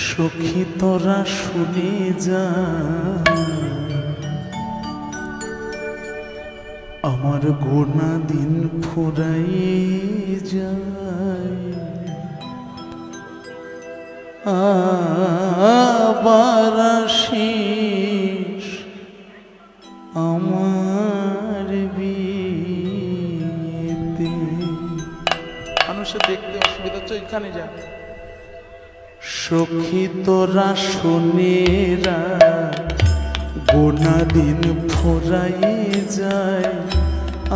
সখী তোরা শুনে যা, আমার গোনা দিন ফুরাই যায়, আবার আসিস আমার বিয়েতে। মানুষের দেখতে অসুবিধা হচ্ছে, ওইখানে যা। সখী তোরা শুনেরা, গোনা দিন ফুরাই যায়,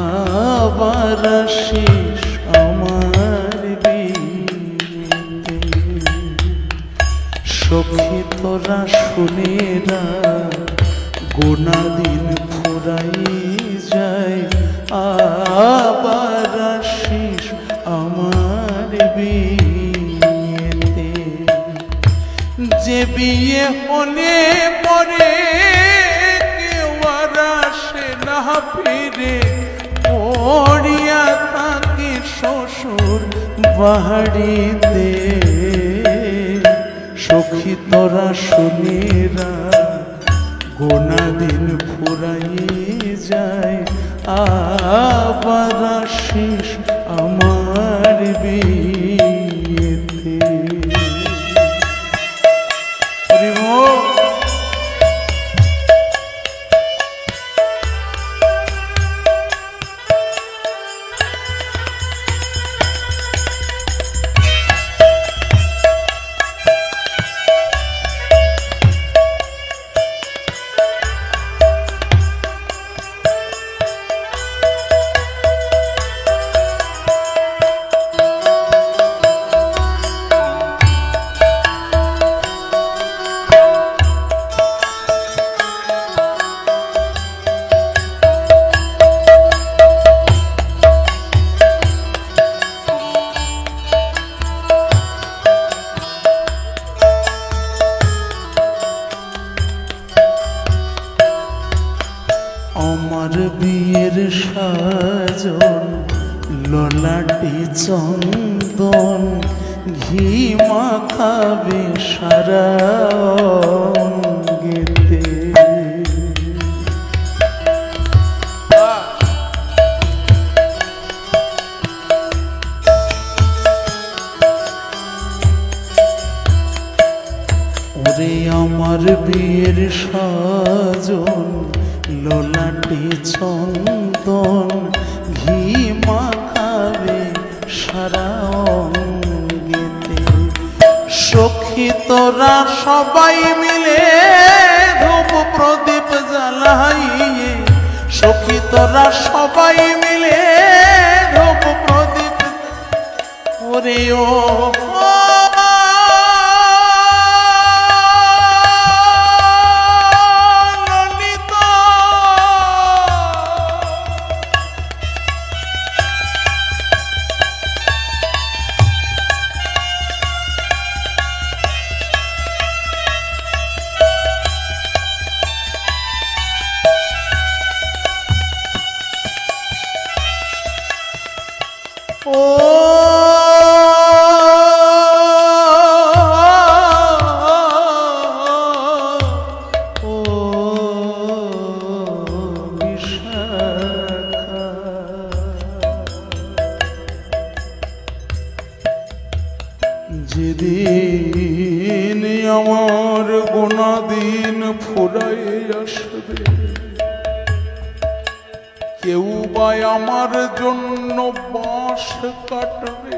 আবার আসিস আমার বিয়েতে। সখী তোরা শুনেরা, গোনা দিন ফুরাই যায়, আবার আসিস আমার বিয়েতে। যে বিয়ে হলে পরে কেউ আর আসে না ফিরে, পড়িয়া থাকে শ্বশুর বাড়িতে। সখী তোরা শুনেরা, গোনা দিন ফুরাই যায়, আবার আসিস আমার বিয়েতে। আমার বিয়ের সাজন, ললাটি চন্দন, ঘি মাখাবে সারা অঙ্গেতে। ওরে আমার বিয়ের সাজন, ললাটি চন্দন, ঘি মাখাবে সারা অঙ্গেতে। সখী তোরা সবাই মিলে ধূপ প্রদীপ জ্বালাইয়ে, সখী তোরা সবাই মিলে ধূপ প্রদীপ। ওরে ও যেদিন আমার গোনা দিন ফুরাই আসবে, কেউ বা আমার জন্য বাঁশ কাটবে,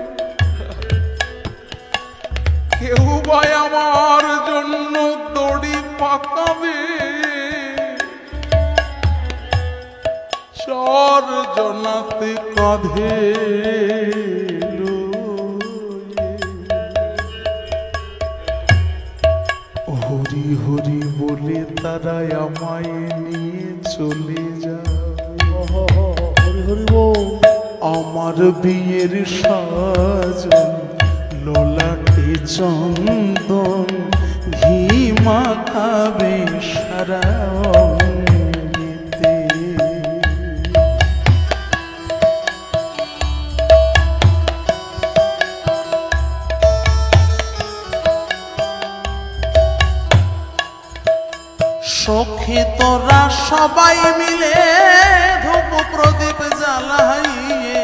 কেউ বা আমার জন্য দড়ি পাকাবে, চার জনাতে কাঁধে হরি হরি বলে তারা আমায় নিয়ে চলে যায়। হরি হরি বল। আমার বিয়ের সাজন, ললাটে চন্দন, ঘি মাখাবে সারা অঙ্গেতে। সখী তোরা সবাই মিলে ধূপ প্রদীপ জ্বালাইয়ে,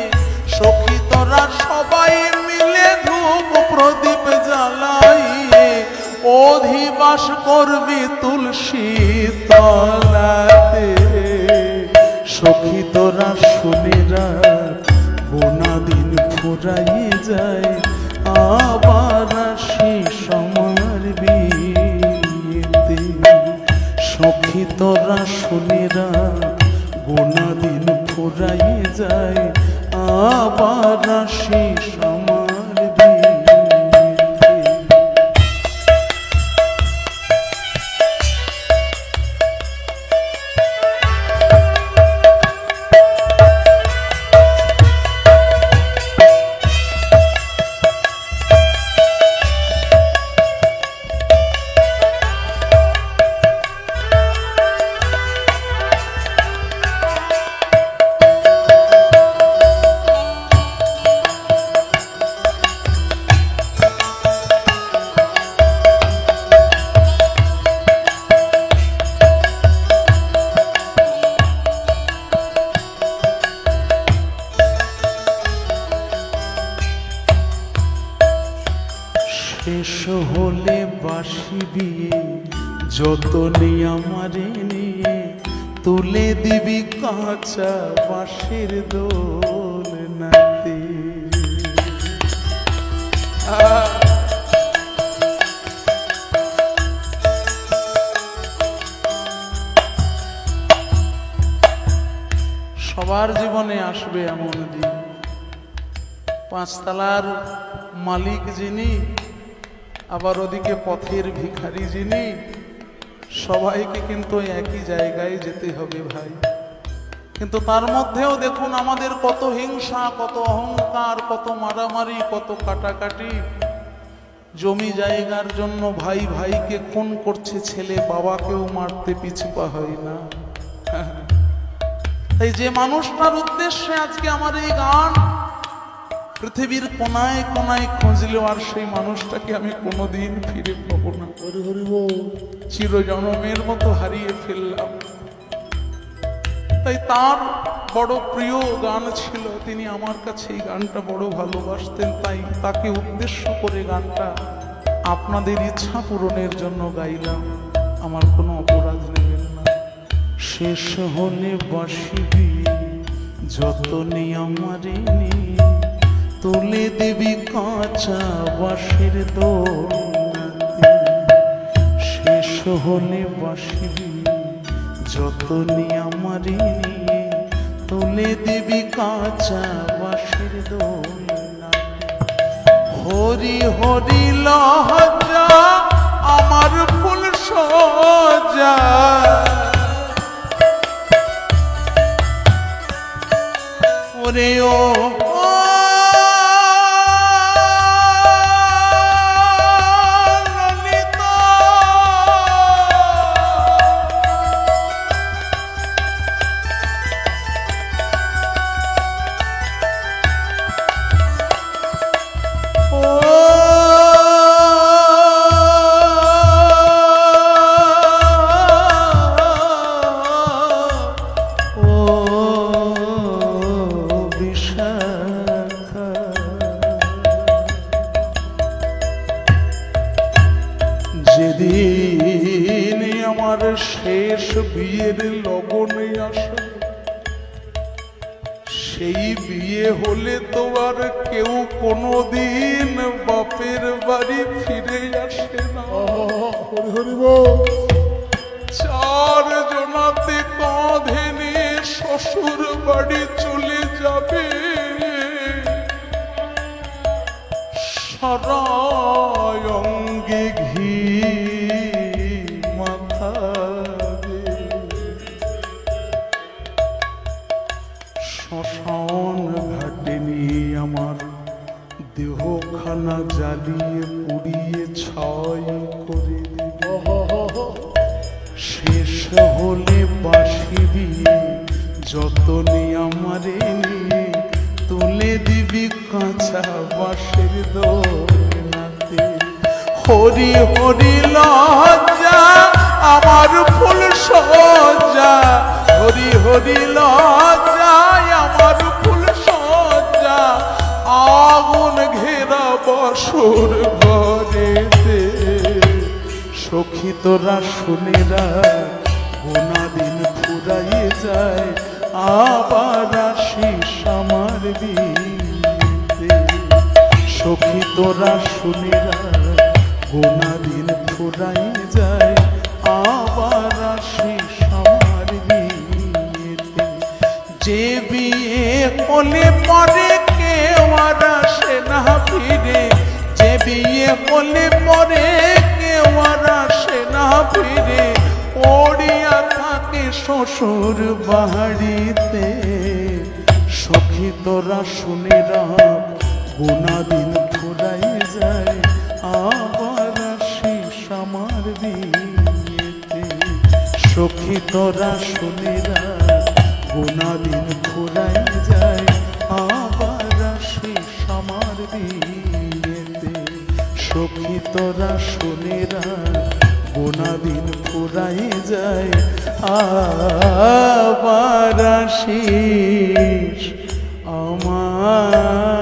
সখী তোরা সবাই মিলে ধূপ প্রদীপ জ্বালাইয়ে অধিবাস করবি তুলসী তলাতে। সখী তোরা শুনে রাখ গোনা দিন ফুরাইয়ে যায়, আবার আসি সমর বিয়েতে। সখী তোরা শুনে রাখ গোনা দিন ফুরাইয়ে যায়, আবার আসি সমর বিয়েতে। শেষ হলে বাসি বিয়ে যতনে আমারে নিয়ে, তুলে দিবি কাঁচা বাঁশের দোলনাতে। সবার জীবনে আসবে এমন দিন, পাঁচতলার মালিক যিনি, আবার ওদিকে পথের ভিখারি যিনি, সবাইকে কিন্তু একই জায়গায় যেতে হবে ভাই। কিন্তু তার মধ্যেও দেখুন আমাদের কত হিংসা, কত অহংকার, কত মারামারি, কত কাটাকাটি। জমি জায়গার জন্য ভাই ভাইকে খুন করছে, ছেলে বাবাকেও মারতে পিছপা হয় না। তাই যে মানুষটার উদ্দেশ্যে আজকে আমার এই গান, পৃথিবীর কোনায় কোনায় খুঁজলেও আর সেই মানুষটাকে আমি কোনোদিন ফিরে পাবো না। চিরজনমের মতো হারিয়ে ফেললাম। তাই তার বড় প্রিয় গান ছিল, তিনি আমার কাছে এই গানটা বড় ভালোবাসতেন। তাই তাকে উদ্দেশ্য করে গানটা আপনাদের ইচ্ছা পূরণের জন্য গাইলাম, আমার কোনো অপরাধ নেবেন না। শেষ হলে বাসিবি যতনে আমারে নিয়ে, তুলে দেবি কাঁচা বাঁশের দোলনাতে। শেষ হলে বাসিবি যতনে আমারে নিয়ে, তুলে দেবি কাঁচা বাঁশের দোলনাতে। হরি হরি লহজা আমার ফুল সজা, ওরে ও যেদিন আমার শেষ বিয়ের লগনে আসে, সেই বিয়ে হলে তো আর কেউ কোনোদিন বাপের বাড়ি ফিরে আসে না। চার জনাতে কাঁধে নিয়ে শ্বশুর বাড়ি চলে যাবে, সারা অঙ্গে ঘি মাথাবে। শ্মশান ঘাটে নিয়ে আমার দেহখানা জ্বালিয়ে পুড়িয়ে ছাই করে দেবে। শেষ হলে বাসিবি যতনে আমারে নিয়ে, তুলে দিবি কাঁচা বাঁশের দোলনাতে। হরি হরি লজ্জা আমার ফুল সজ্জা হরি হরি লজ্জায় আমার ফুল সজ্জা আগুন ঘেরা বসর ঘরেতে সখী তোরা শুনে রাখ গোনা দিন ফুরাই যায় আবার আসিস আমার বিয়েতে সখী তোরা শুনে রাখ গোনা দিন ফুরাই যায় আবার আসিস আমার বিয়েতে যে বিয়ে হলে পরে কেউ আর আসে না ফিরে যে বিয়ে হলে পরে কেউ আর আসে না ফিরে পড়িয়া থাকে শ্বশুর বাড়িতে সখী তোরা শুনে রাখ গোনা দিন ফুরাই যায় আবার আসিস আমার বিয়েতে সখী তোরা শুনে রাখ গোনা দিন ফুরাই যায় আবার আসিস আমার বিয়েতে সখী তোরা শুনে রাখ গোনা দিন ফুরাই যায় আবার আসিস আমার